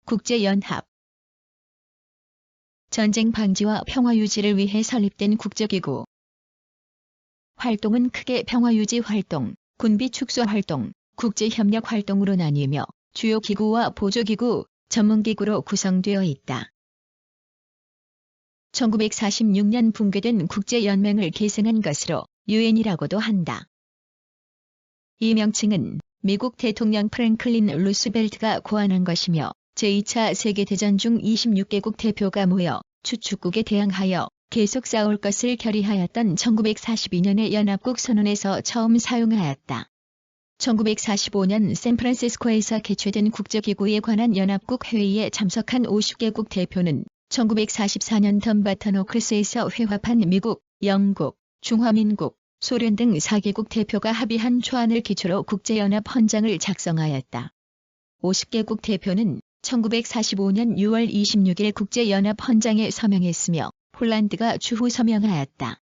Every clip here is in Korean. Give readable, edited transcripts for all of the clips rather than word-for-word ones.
국제연합. 전쟁 방지와 평화 유지를 위해 설립된 국제기구. 활동은 크게 평화유지 활동, 군비 축소 활동, 국제협력 활동으로 나뉘며 주요 기구와 보조기구, 전문기구로 구성되어 있다. 1946년 붕괴된 국제연맹을 계승한 것으로 유엔이라고도 한다. 이 명칭은 미국 대통령 프랭클린 루스벨트가 고안한 것이며 제2차 세계대전 중 26개국 대표가 모여 추축국에 대항하여 계속 싸울 것을 결의하였던 1942년의 연합국 선언에서 처음 사용하였다. 1945년 샌프란시스코에서 개최된 국제기구에 관한 연합국 회의에 참석한 50개국 대표는 1944년 덤바터노클스에서 회합한 미국, 영국, 중화민국, 소련 등 4개국 대표가 합의한 초안을 기초로 국제연합 헌장을 작성하였다. 50개국 대표는 1945년 6월 26일 국제연합 헌장에 서명했으며 폴란드가 추후 서명하였다.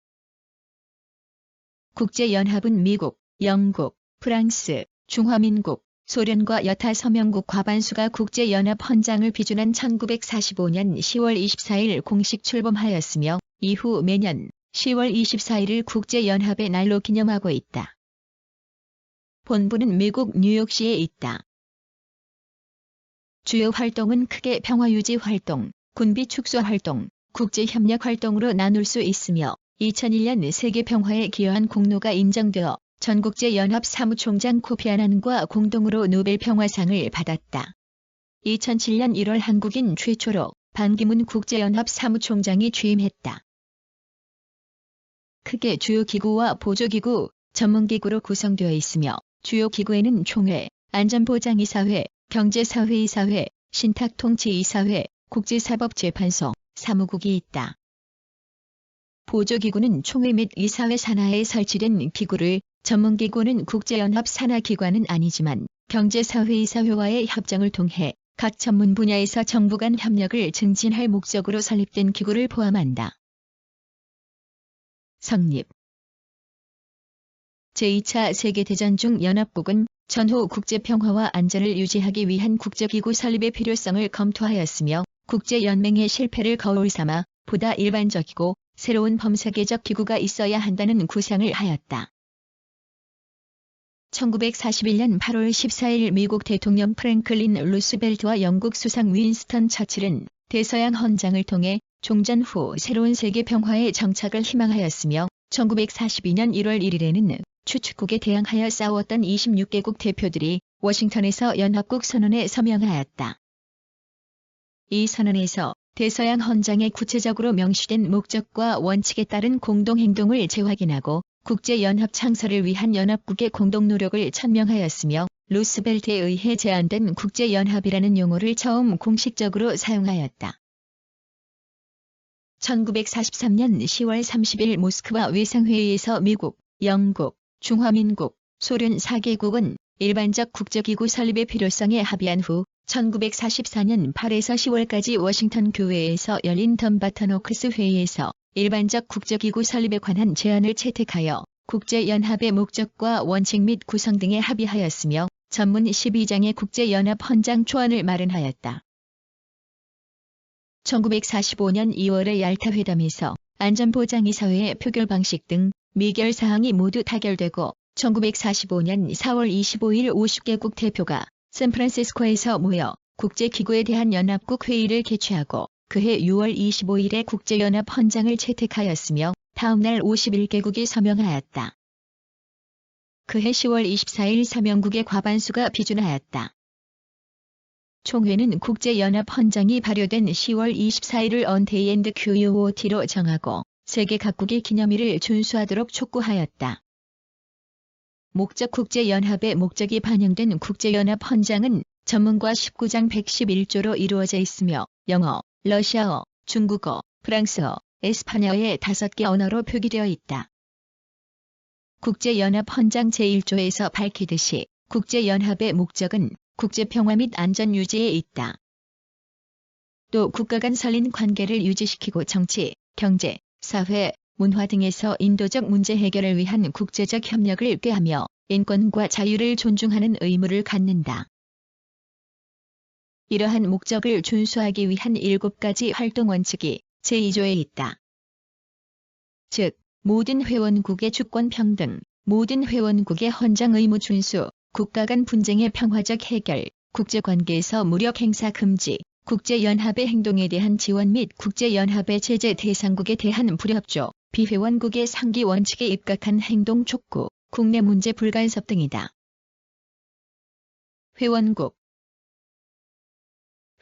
국제연합은 미국, 영국, 프랑스, 중화민국, 소련과 여타 서명국 과반수가 국제연합 헌장을 비준한 1945년 10월 24일 공식 출범하였으며 이후 매년 10월 24일을 국제연합의 날로 기념하고 있다. 본부는 미국 뉴욕시에 있다. 주요 활동은 크게 평화유지 활동, 군비 축소 활동, 국제협력 활동으로 나눌 수 있으며 2001년 세계평화에 기여한 공로가 인정되어 전국제연합 사무총장 코피 아난과 공동으로 노벨 평화상을 받았다. 2007년 1월 한국인 최초로 반기문 국제연합 사무총장이 취임했다. 크게 주요 기구와 보조기구, 전문기구로 구성되어 있으며 주요 기구에는 총회, 안전보장이사회, 경제사회이사회, 신탁통치이사회, 국제사법재판소, 사무국이 있다. 보조기구는 총회 및 이사회 산하에 설치된 기구를, 전문기구는 국제연합 산하기관은 아니지만 경제사회이사회와의 협정을 통해 각 전문 분야에서 정부 간 협력을 증진할 목적으로 설립된 기구를 포함한다. 성립. 제2차 세계대전 중 연합국은 전후 국제평화와 안전을 유지하기 위한 국제기구 설립의 필요성을 검토하였으며 국제연맹의 실패를 거울 삼아 보다 일반적이고 새로운 범세계적 기구가 있어야 한다는 구상을 하였다. 1941년 8월 14일 미국 대통령 프랭클린 루스벨트와 영국 수상 윈스턴 처칠은 대서양 헌장을 통해 종전 후 새로운 세계 평화에 정착을 희망하였으며 1942년 1월 1일에는 추축국에 대항하여 싸웠던 26개국 대표들이 워싱턴에서 연합국 선언에 서명하였다. 이 선언에서 대서양 헌장에 구체적으로 명시된 목적과 원칙에 따른 공동행동을 재확인하고 국제연합 창설을 위한 연합국의 공동노력을 천명하였으며 루스벨트에 의해 제안된 국제연합이라는 용어를 처음 공식적으로 사용하였다. 1943년 10월 30일 모스크바 외상회의에서 미국, 영국, 중화민국, 소련 4개국은 일반적 국제기구 설립의 필요성에 합의한 후 1944년 8에서 10월까지 워싱턴 교회에서 열린 덤바터노클스 회의에서 일반적 국제기구 설립에 관한 제안을 채택하여 국제연합의 목적과 원칙 및 구성 등에 합의하였으며 전문 12장의 국제연합 헌장 초안을 마련하였다. 1945년 2월의 얄타 회담에서 안전보장이사회의 표결 방식 등 미결 사항이 모두 타결되고 1945년 4월 25일 50개국 대표가 샌프란시스코에서 모여 국제기구에 대한 연합국 회의를 개최하고 그해 6월 25일에 국제연합 헌장을 채택하였으며 다음 날 51개국이 서명하였다. 그해 10월 24일 서명국의 과반수가 비준하였다. 총회는 국제연합 헌장이 발효된 10월 24일을 언데이 앤드 QUOT로 정하고 세계 각국이 기념일을 준수하도록 촉구하였다. 목적 국제연합의 목적이 반영된 국제연합 헌장은 전문과 19장 111조로 이루어져 있으며 영어, 러시아어, 중국어, 프랑스어, 에스파냐어의 5개 언어로 표기되어 있다. 국제연합 헌장 제1조에서 밝히듯이 국제연합의 목적은 국제평화 및 안전 유지에 있다. 또 국가 간 설린 관계를 유지시키고 정치, 경제, 사회, 문화 등에서 인도적 문제 해결을 위한 국제적 협력을 꾀하며 인권과 자유를 존중하는 의무를 갖는다. 이러한 목적을 준수하기 위한 7가지 활동 원칙이 제2조에 있다. 즉, 모든 회원국의 주권 평등, 모든 회원국의 헌장 의무 준수, 국가 간 분쟁의 평화적 해결, 국제관계에서 무력 행사 금지, 국제연합의 행동에 대한 지원 및 국제연합의 제재 대상국에 대한 불협조, 비회원국의 상기 원칙에 입각한 행동 촉구, 국내 문제 불간섭 등이다.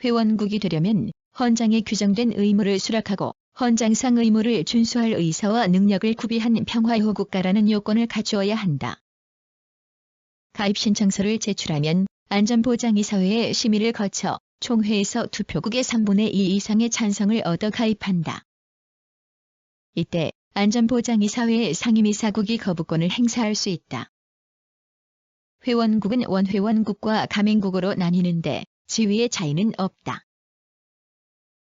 회원국이 되려면 헌장에 규정된 의무를 수락하고 헌장상 의무를 준수할 의사와 능력을 구비한 평화호 국가라는 요건을 갖추어야 한다. 가입 신청서를 제출하면 안전보장이사회의 심의를 거쳐 총회에서 투표국의 3분의 2 이상의 찬성을 얻어 가입한다. 이때 안전보장이사회의 상임이사국이 거부권을 행사할 수 있다. 회원국은 원회원국과 가맹국으로 나뉘는데 지위의 차이는 없다.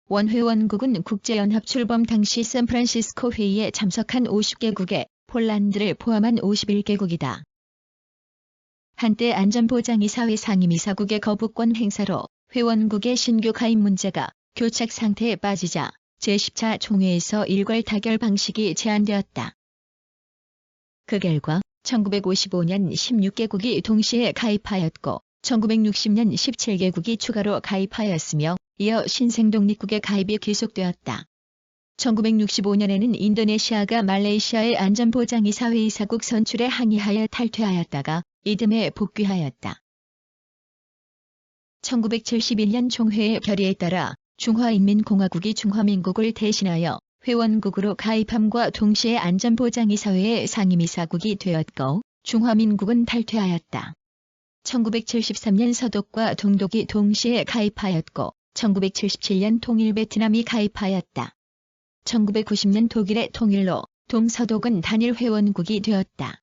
원회원국은 국제연합 출범 당시 샌프란시스코 회의에 참석한 50개국에 폴란드를 포함한 51개국이다. 한때 안전보장이사회 상임이사국의 거부권 행사로 회원국의 신규 가입 문제가 교착 상태에 빠지자 제10차 총회에서 일괄 타결 방식이 제안되었다. 그 결과 1955년 16개국이 동시에 가입하였고 1960년 17개국이 추가로 가입하였으며 이어 신생독립국의 가입이 계속되었다. 1965년에는 인도네시아가 말레이시아의 안전보장이사회 이사국 선출에 항의하여 탈퇴하였다가 이듬해 복귀하였다. 1971년 총회의 결의에 따라 중화인민공화국이 중화민국을 대신하여 회원국으로 가입함과 동시에 안전보장이사회의 상임이사국이 되었고 중화민국은 탈퇴하였다. 1973년 서독과 동독이 동시에 가입하였고 1977년 통일 베트남이 가입하였다. 1990년 독일의 통일로 동서독은 단일 회원국이 되었다.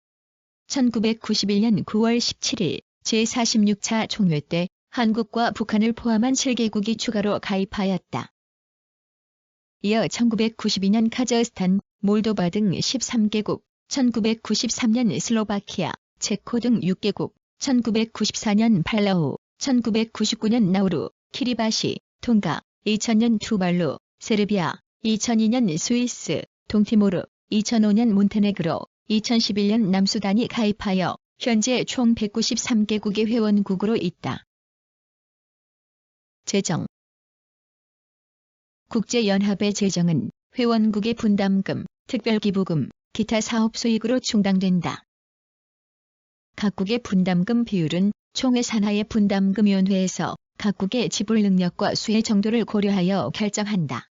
1991년 9월 17일 제46차 총회 때 한국과 북한을 포함한 7개국이 추가로 가입하였다. 이어 1992년 카자흐스탄, 몰도바 등 13개국, 1993년 슬로바키아, 체코 등 6개국, 1994년 팔라우, 1999년 나우루, 키리바시, 톤가, 2000년 투발루, 세르비아, 2002년 스위스, 동티모르, 2005년 몬테네그로, 2011년 남수단이 가입하여 현재 총 193개국의 회원국으로 있다. 재정 국제연합의 재정은 회원국의 분담금, 특별기부금, 기타 사업 수익으로 충당된다. 각국의 분담금 비율은 총회 산하의 분담금위원회에서 각국의 지불 능력과 수혜 정도를 고려하여 결정한다.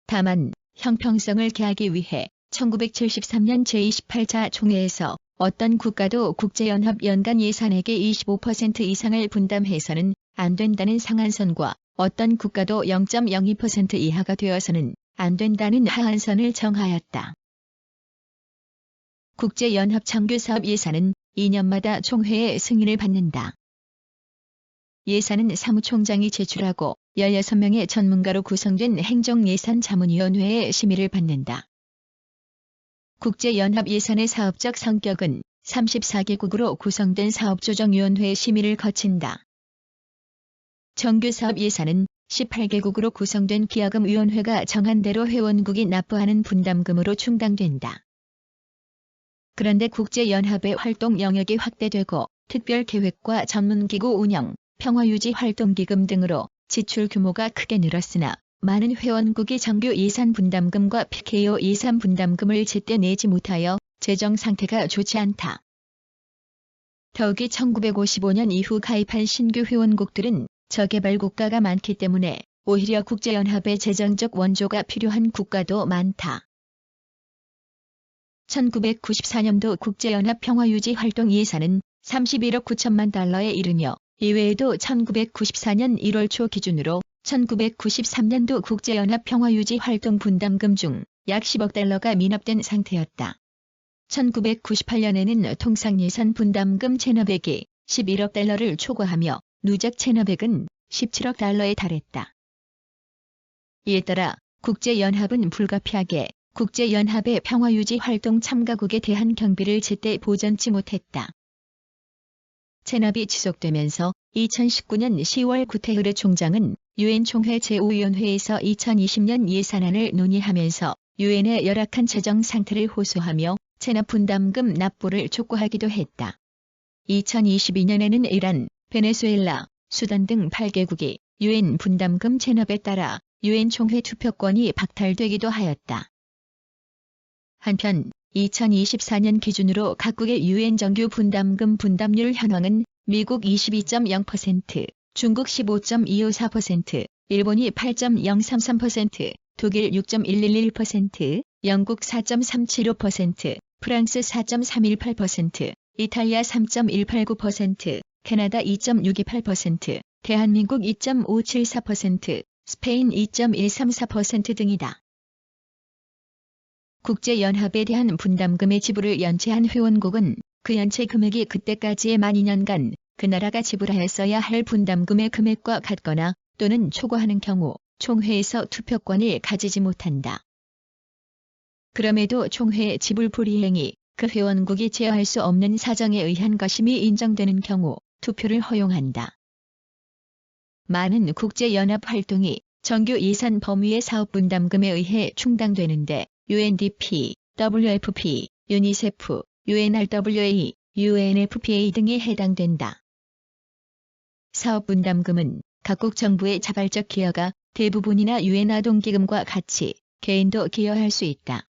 다만 형평성을 개하기 위해 1973년 제28차 총회에서 어떤 국가도 국제연합 연간 예산액의 25% 이상을 분담해서는 안 된다는 상한선과 어떤 국가도 0.02% 이하가 되어서는 안 된다는 하한선을 정하였다. 국제연합 정규사업 예산은 2년마다 총회의 승인을 받는다. 예산은 사무총장이 제출하고 16명의 전문가로 구성된 행정예산자문위원회의 심의를 받는다. 국제연합 예산의 사업적 성격은 34개국으로 구성된 사업조정위원회의 심의를 거친다. 정규사업 예산은 18개국으로 구성된 기여금위원회가 정한 대로 회원국이 납부하는 분담금으로 충당된다. 그런데 국제연합의 활동 영역이 확대되고 특별계획과 전문기구 운영, 평화유지 활동기금 등으로 지출 규모가 크게 늘었으나 많은 회원국이 정규 예산 분담금과 PKO 예산 분담금을 제때 내지 못하여 재정 상태가 좋지 않다. 더욱이 1955년 이후 가입한 신규 회원국들은 저개발 국가가 많기 때문에 오히려 국제연합의 재정적 원조가 필요한 국가도 많다. 1994년도 국제연합 평화유지 활동 예산은 31억 9천만 달러에 이르며 이외에도 1994년 1월 초 기준으로 1993년도 국제연합 평화유지 활동 분담금 중 약 10억 달러가 미납된 상태였다. 1998년에는 통상예산 분담금 체납액이 11억 달러를 초과하며 누적 체납액은 17억 달러에 달했다. 이에 따라 국제연합은 불가피하게 국제연합의 평화유지 활동 참가국에 대한 경비를 제때 보전치 못했다. 체납이 지속되면서 2019년 10월 구테흐르 총장은 유엔 총회 제5위원회에서 2020년 예산안을 논의하면서 유엔의 열악한 재정 상태를 호소하며 체납 분담금 납부를 촉구하기도 했다. 2022년에는 이란, 베네수엘라, 수단 등 8개국이 유엔 분담금 체납에 따라 유엔 총회 투표권이 박탈되기도 하였다. 한편 2024년 기준으로 각국의 유엔 정규 분담금 분담률 현황은 미국 22.0%, 중국 15.254%, 일본이 8.033%, 독일 6.111%, 영국 4.375%, 프랑스 4.318%, 이탈리아 3.189%, 캐나다 2.628%, 대한민국 2.574%, 스페인 2.134% 등이다. 국제연합에 대한 분담금의 지불을 연체한 회원국은 그 연체 금액이 그때까지의 만 2년간 그 나라가 지불하였어야 할 분담금의 금액과 같거나 또는 초과하는 경우 총회에서 투표권을 가지지 못한다. 그럼에도 총회 지불 불이행이 그 회원국이 제어할 수 없는 사정에 의한 것임이 인정되는 경우 투표를 허용한다. 많은 국제연합 활동이 정규 예산 범위의 사업 분담금에 의해 충당되는데 UNDP, WFP, 유니세프, UNRWA, UNFPA 등이 해당된다. 사업 분담금은 각국 정부의 자발적 기여가 대부분이나 유엔 아동기금과 같이 개인도 기여할 수 있다.